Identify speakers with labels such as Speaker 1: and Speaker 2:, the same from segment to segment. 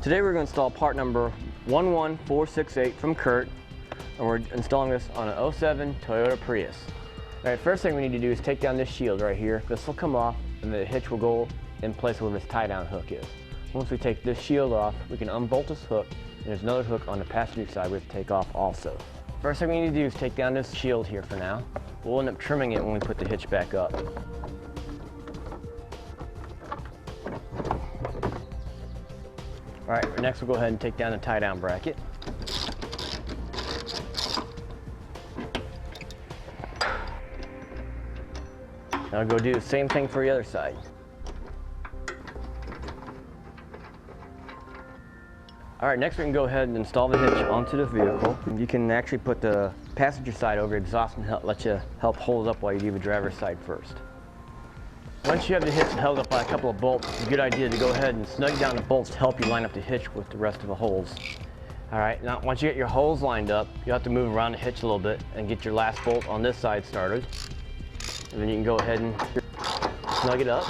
Speaker 1: Today we're going to install part number 11468 from Curt, and we're installing this on an 07 Toyota Prius. Alright, first thing we need to do is take down this shield right here. This will come off and the hitch will go in place where this tie down hook is. Once we take this shield off, we can unbolt this hook, and there's another hook on the passenger side we have to take off also. First thing we need to do is take down this shield here for now. We'll end up trimming it when we put the hitch back up. Alright, next we'll go ahead and take down the tie down bracket. Now I'll go do the same thing for the other side. Alright, next we can go ahead and install the hitch onto the vehicle. You can actually put the passenger side over the exhaust and let you help hold it up while you do the driver's side first. Once you have the hitch held up by a couple of bolts, it's a good idea to go ahead and snug down the bolts to help you line up the hitch with the rest of the holes. Alright, now once you get your holes lined up, you have to move around the hitch a little bit and get your last bolt on this side started. And then you can go ahead and snug it up.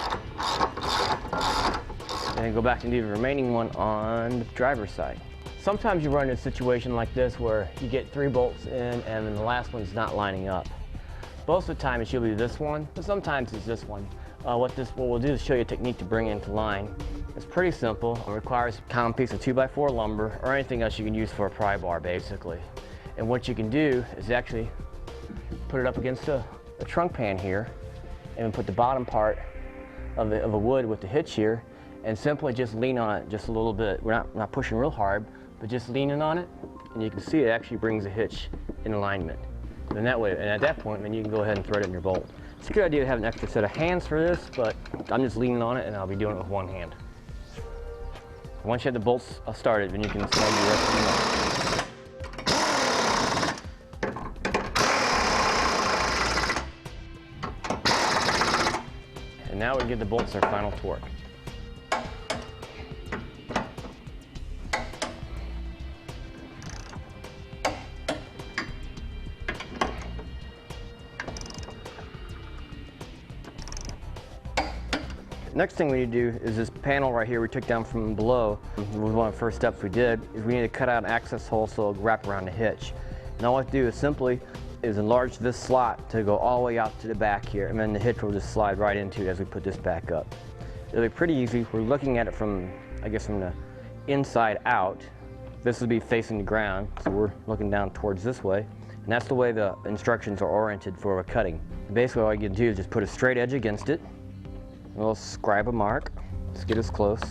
Speaker 1: And then go back and do the remaining one on the driver's side. Sometimes you run into a situation like this where you get 3 bolts in and then the last one's not lining up. Most of the time it's usually this one, but sometimes it's this one. What we'll do is show you a technique to bring it into line. It's pretty simple. It requires a common piece of 2x4 lumber or anything else you can use for a pry bar basically. And what you can do is actually put it up against a trunk pan here and put the bottom part of a wood with the hitch here and simply just lean on it just a little bit. We're not pushing real hard, but just leaning on it, and you can see it actually brings the hitch in alignment. And that way, and at that point, then you can go ahead and thread it in your bolt. It's a good idea to have an extra set of hands for this, but I'm just leaning on it and I'll be doing it with one hand. Once you have the bolts started, then you can snug the rest of them up. And now we give the bolts their final torque. Next thing we need to do is this panel right here we took down from below. One of the first steps we did is we need to cut out an access hole so it'll wrap around the hitch. And all I have to do is simply enlarge this slot to go all the way out to the back here, and then the hitch will just slide right into it as we put this back up. It'll be pretty easy. We're looking at it from, I guess, from the inside out. This will be facing the ground, so we're looking down towards this way. And that's the way the instructions are oriented for a cutting. And basically all you can do is just put a straight edge against it. We'll scribe a mark. Let's get as close.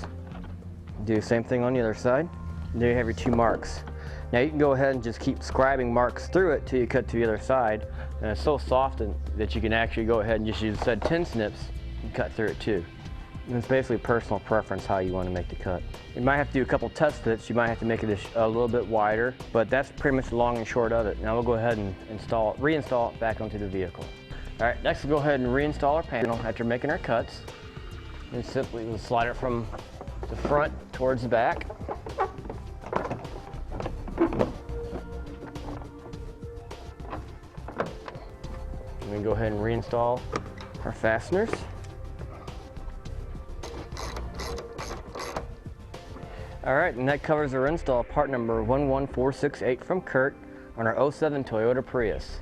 Speaker 1: Do the same thing on the other side. There you have your 2 marks. Now you can go ahead and just keep scribing marks through it till you cut to the other side. And it's so soft that you can actually go ahead and just use said tin snips and cut through it too. And it's basically personal preference how you want to make the cut. You might have to do a couple test fits. You might have to make it a little bit wider, but that's pretty much the long and short of it. Now we'll go ahead and reinstall it back onto the vehicle. Alright, next we'll go ahead and reinstall our panel after making our cuts. And simply we'll slide it from the front towards the back. And then go ahead and reinstall our fasteners. Alright, and that covers our install part number 11468 from Curt on our 07 Toyota Prius.